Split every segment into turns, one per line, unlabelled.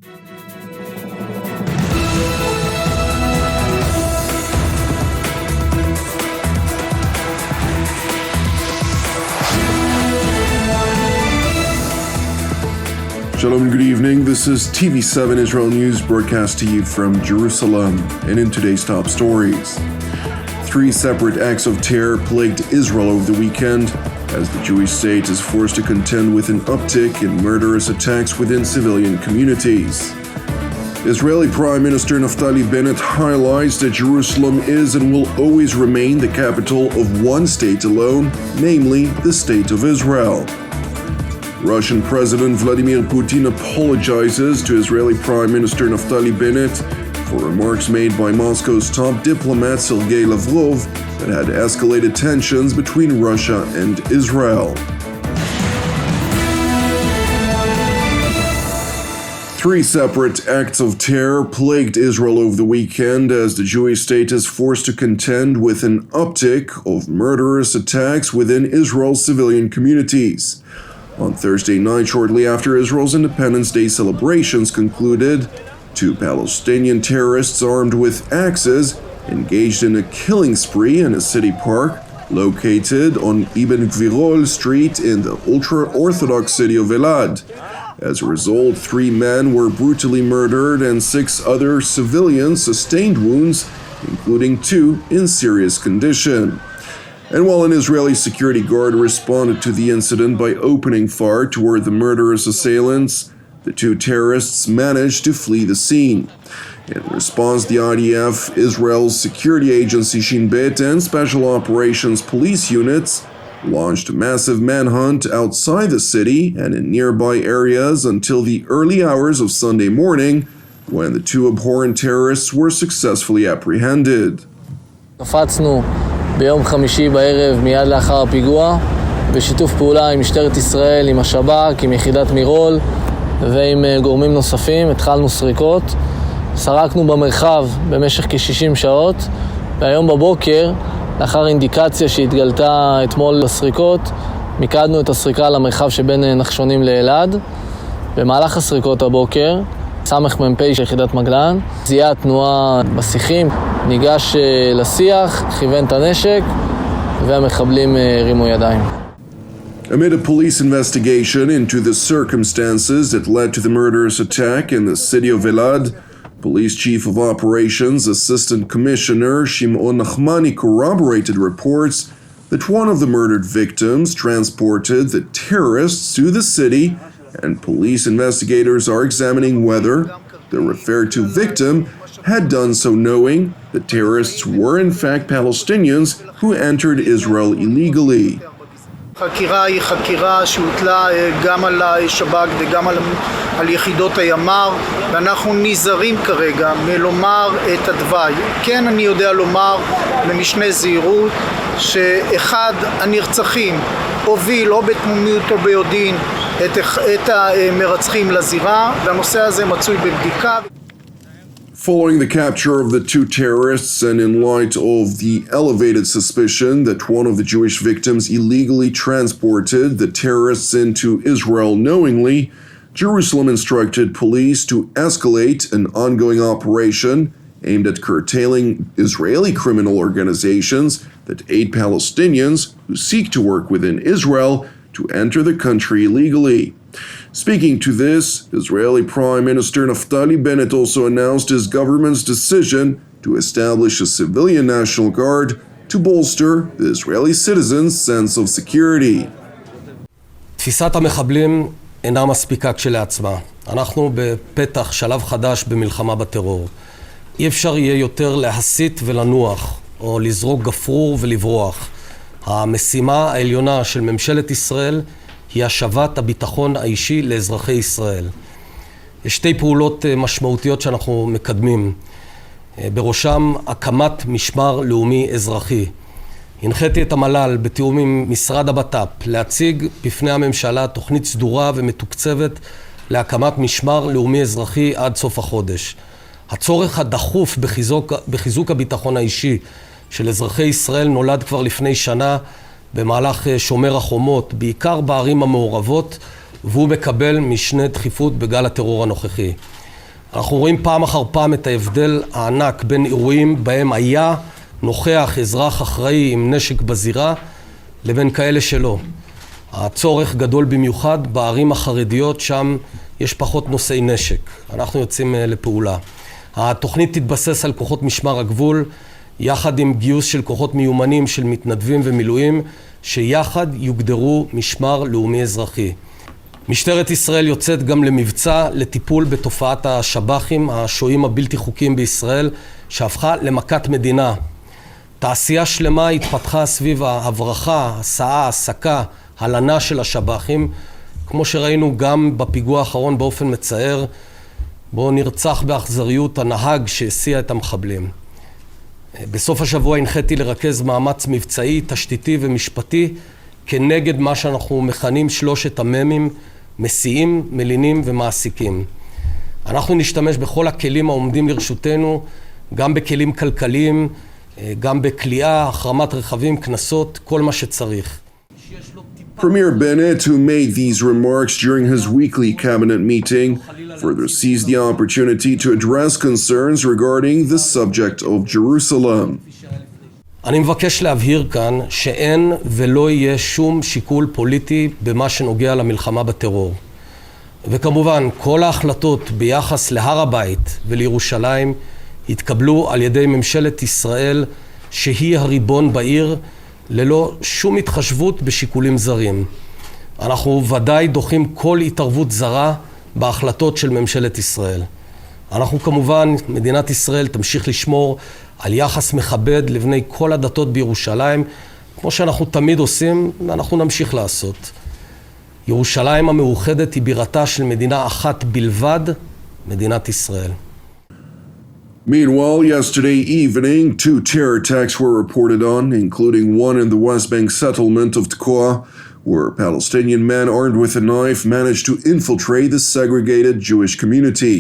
Shalom and good evening. This is TV7 Israel News broadcast to you from Jerusalem. And in today's top stories, 3 separate acts of terror plagued Israel over the weekend as the Jewish state is forced to contend with an uptick in murderous attacks within civilian communities. Israeli Prime Minister Naftali Bennett highlights that Jerusalem is and will always remain the capital of one state alone, namely the State of Israel. Russian President Vladimir Putin apologizes to Israeli Prime Minister Naftali Bennett for remarks made by Moscow's top diplomat Serghei Lavrov that had escalated tensions between Russia and Israel. 3 separate acts of terror plagued Israel over the weekend as the Jewish state is forced to contend with an uptick of murderous attacks within Israel's civilian communities. On Thursday night, shortly after Israel's Independence Day celebrations concluded, 2 Palestinian terrorists armed with axes engaged in a killing spree in a city park located on Ibn Gvirol Street in the ultra-Orthodox city of Elad. As a result, 3 men were brutally murdered and 6 other civilians sustained wounds, including 2 in serious condition. And while an Israeli security guard responded to the incident by opening fire toward the murderous assailants, the 2 terrorists managed to flee the scene. In response, the IDF, Israel's security agency Shin Bet, and Special Operations police units launched a massive manhunt outside the city and in nearby areas until the early hours of Sunday morning, when the 2 abhorrent terrorists were successfully apprehended.
ביום חמישי בערב מיד לאחר הפיגוע, בשיתוף פעולה עם משטרת ישראל, עם השב"כ, עם יחידת מירול ועם גורמים נוספים, התחלנו סריקות. סרקנו במרחב במשך כ-60 שעות, והיום בבוקר, לאחר אינדיקציה שהתגלתה אתמול בסריקות, מיקדנו את הסריקה למרחב שבין נחשונים לאלעד. במהלך הסריקות הבוקר, סמך מ"פ של יחידת מגלן, זיהה תנועה בשיחים, ניגש לשיח, כיוון את הנשק, והמחבלים הרימו ידיים.
Amid a police investigation into the circumstances that led to the murderous attack in the city of Elad, Police Chief of Operations Assistant Commissioner Shimon Nachmani corroborated reports that one of the murdered victims transported the terrorists to the city, and police investigators are examining whether the referred to victim had done so knowing the terrorists were in fact Palestinians who entered Israel illegally.
החקירה היא חקירה שהוטלה גם על השב"כ וגם על יחידות הימ"ר, ואנחנו נזהרים כרגע מלומר את הדווי. כן, אני יודע לומר במשנה זהירות שאחד הנרצחים הוביל או בתמימות או ביודעין את המרצחים לזירה, והנושא הזה מצוי בבדיקה.
Following the capture of the 2 terrorists and in light of the elevated suspicion that one of the Jewish victims illegally transported the terrorists into Israel knowingly, Jerusalem instructed police to escalate an ongoing operation aimed at curtailing Israeli criminal organizations that aid Palestinians who seek to work within Israel to enter the country illegally. Speaking to this, Israeli Prime Minister Naftali Bennett also announced his government's decision to establish a civilian National Guard to bolster the Israeli citizens' sense of security.
תפיסת המחבלים אינה מספיקה כשלעצמה. אנחנו בפתח שלב חדש במלחמה בטרור. אי אפשר יהיה יותר להסית ולנוח, או לזרוק גפרור ולברוח. המשימה העליונה של ממשלת ישראל היא השבת הביטחון האישי לאזרחי ישראל. יש 2 פעולות משמעותיות שאנחנו מקדמים. בראשם הקמת משמר לאומי אזרחי. הנחיתי את המל"ל בתיאום עם משרד הבט"פ להציג בפני הממשלה תוכנית סדורה ומתוקצבת להקמת משמר לאומי אזרחי עד סוף החודש. הצורך הדחוף בחיזוק הביטחון האישי של אזרחי ישראל נולד כבר לפני שנה במהלך שומר החומות, בעיקר בערים המעורבות, והוא מקבל משנה דחיפות בגל הטרור הנוכחי. אנחנו רואים פעם אחר פעם את ההבדל הענק בין אירועים בהם היה נוכח אזרח אחראי עם נשק בזירה לבין כאלה שלא. הצורך גדול במיוחד בערים החרדיות, שם יש פחות נושאי נשק. אנחנו יוצאים לפעולה. התוכנית תתבסס על כוחות משמר הגבול, יחד עם גיוס של כוחות מיומנים של מתנדבים ומילואים, שיחד יוגדרו משמר לאומי אזרחי. משטרת ישראל יוצאת גם למבצע לטיפול בתופעת השב"חים, השוהים הבלתי חוקיים בישראל, שהפכה למכת מדינה. תעשייה שלמה התפתחה סביב ההברחה, הסעה, הסקה, הלנה של השב"חים, כמו שראינו גם בפיגוע האחרון באופן מצער, בו נרצח באכזריות הנהג שהסיע את המחבלים. בסוף השבוע הנחיתי לרכז מאמץ מבצעי, תשתיתי ומשפטי כנגד מה שאנחנו מכנים שלושת המ"מים, מסיעים, מלינים ומעסיקים. אנחנו נשתמש בכל הכלים העומדים לרשותנו, גם בכלים כלכליים, גם בכליאה, החרמת רכבים, כנסות, כל מה שצריך.
Premier Bennett, who made these remarks during his weekly cabinet meeting, further seized the opportunity to address concerns regarding the subject of Jerusalem.
אני מבקש להבהיר כאן שאין ולא יהיה שום שיקול פוליטי במה שנוגע למלחמה בטרור. וכמובן, כל ההחלטות ביחס להר הבית ולירושלים התקבלו על ידי ממשלת ישראל שהיא הריבון בעיר, ללא שום התחשבות בשיקולים זרים. אנחנו ודאי דוחים כל התערבות זרה בהחלטות של ממשלת ישראל. אנחנו כמובן, מדינת ישראל תמשיך לשמור על יחס מכבד לבני כל הדתות בירושלים, כמו שאנחנו תמיד עושים, ואנחנו נמשיך לעשות. ירושלים המאוחדת היא בירתה של מדינה אחת בלבד, מדינת ישראל.
Meanwhile, yesterday evening, 2 terror attacks were reported on, including one in the West Bank settlement of Tkoa, where a Palestinian man armed with a knife managed to infiltrate the segregated Jewish community.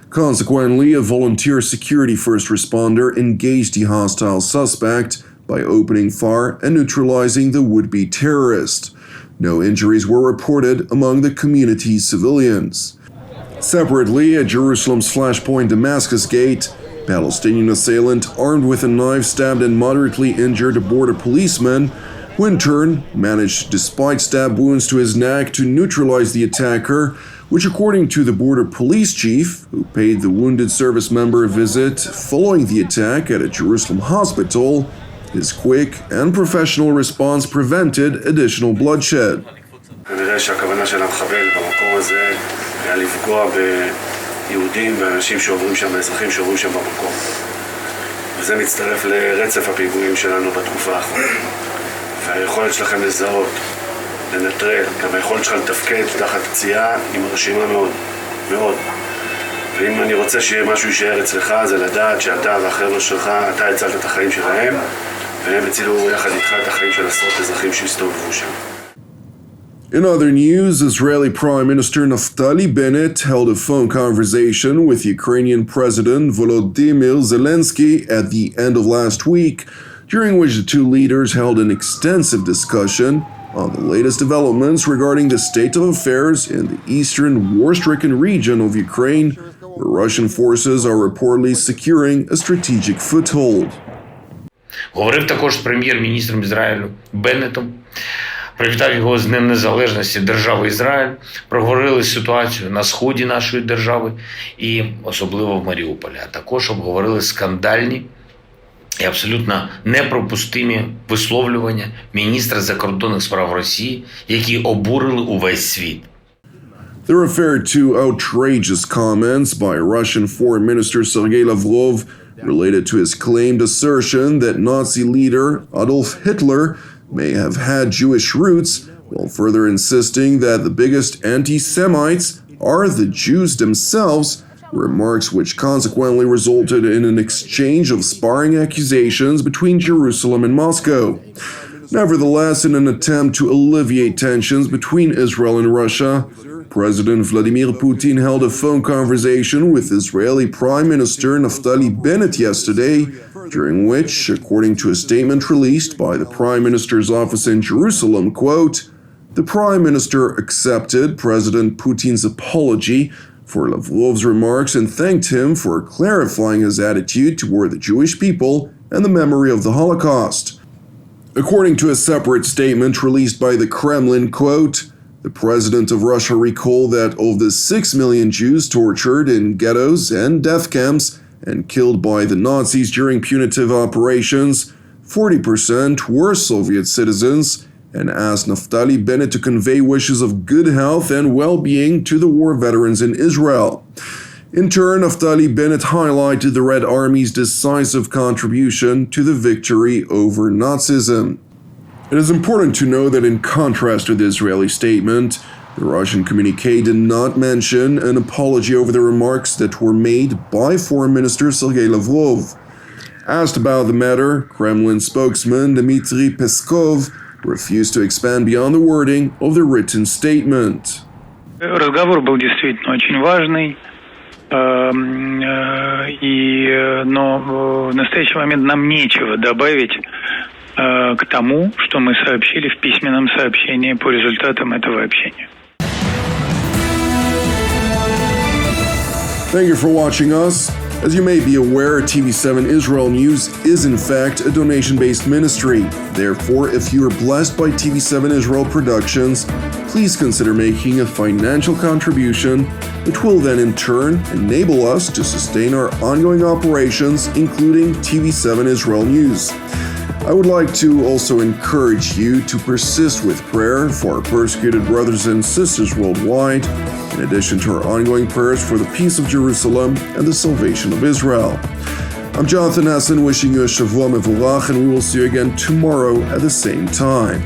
Consequently, a volunteer security first responder engaged the hostile suspect by opening fire and neutralizing the would-be terrorist. No injuries were reported among the community's civilians. Separately, at Jerusalem's Flashpoint Damascus Gate, Palestinian assailant armed with a knife stabbed and moderately injured a border policeman, who in turn managed, despite stab wounds to his neck, to neutralize the attacker, which according to the border police chief, who paid the wounded service member a visit following the attack at a Jerusalem hospital, his quick and professional response prevented additional bloodshed.
היה לפגוע ביהודים ואנשים שעוברים שם, האזרחים שעוברים שם במקום. וזה מצטרף לרצף הפיגועים שלנו בתקופה האחרונה. והיכולת שלכם לזהות, לנטרל, גם היכולת שלך לתפקד תחת פציעה היא מרשימה מאוד, מאוד. ואם אני רוצה שיהיה משהו יישאר אצלך, זה לדעת שאתה והחבר'ה שלך, אתה הצלת את החיים שלהם, והם הצילו יחד איתך את החיים של עשרות אזרחים שהסתובבו שם.
In other news, Israeli Prime Minister Naftali Bennett held a phone conversation with Ukrainian President Vladimir Zelensky at the end of last week, during which the two leaders held an extensive discussion on the latest developments regarding the state of affairs in the eastern war-stricken region of Ukraine, where Russian forces are reportedly securing a strategic foothold.
Говорив також з прем'єр-міністром Ізраїлю Беннетом. Привітав його з Днем Незалежності держави Ізраїль, проговорили ситуацію на сході нашої держави і особливо в Маріуполі. А також обговорили скандальні і абсолютно неприпустимі висловлювання міністра закордонних справ Росії, які обурили увесь світ.
They referred to outrageous comments by Russian Foreign Minister Serghei Lavrov related to his claimed assertion that Nazi leader Adolf Hitler may have had Jewish roots, while further insisting that the biggest anti-Semites are the Jews themselves, remarks which consequently resulted in an exchange of sparring accusations between Jerusalem and Moscow. Nevertheless, in an attempt to alleviate tensions between Israel and Russia, President Vladimir Putin held a phone conversation with Israeli Prime Minister Naftali Bennett yesterday, during which, according to a statement released by the Prime Minister's office in Jerusalem, quote, the Prime Minister accepted President Putin's apology for Lavrov's remarks and thanked him for clarifying his attitude toward the Jewish people and the memory of the Holocaust. According to a separate statement released by the Kremlin, quote, the president of Russia recalled that of the 6 million Jews tortured in ghettos and death camps and killed by the Nazis during punitive operations, 40% were Soviet citizens, and asked Naftali Bennett to convey wishes of good health and well-being to the war veterans in Israel. In turn, Naftali Bennett highlighted the Red Army's decisive contribution to the victory over Nazism. It is important to know that in contrast to the Israeli statement, the Russian communique did not mention an apology over the remarks that were made by Foreign Minister Serghei Lavrov. Asked about the matter, Kremlin spokesman Dmitry Peskov refused to expand beyond the wording of the written statement.
Разговор был действительно очень важный, но в настоящий момент нам нечего добавить к тому, что мы сообщили в письменном сообщении по результатам этого общения.
Thank you for watching us. As you may be aware, TV7 Israel News is in fact a donation-based ministry. Therefore, if you are blessed by TV7 Israel Productions, please consider making a financial contribution, which will then in turn enable us to sustain our ongoing operations, including TV7 Israel News. I would like to also encourage you to persist with prayer for our persecuted brothers and sisters worldwide, in addition to our ongoing prayers for the peace of Jerusalem and the salvation of Israel. I'm Jonathan Hassan, wishing you a Shavua Mevorach, and we will see you again tomorrow at the same time.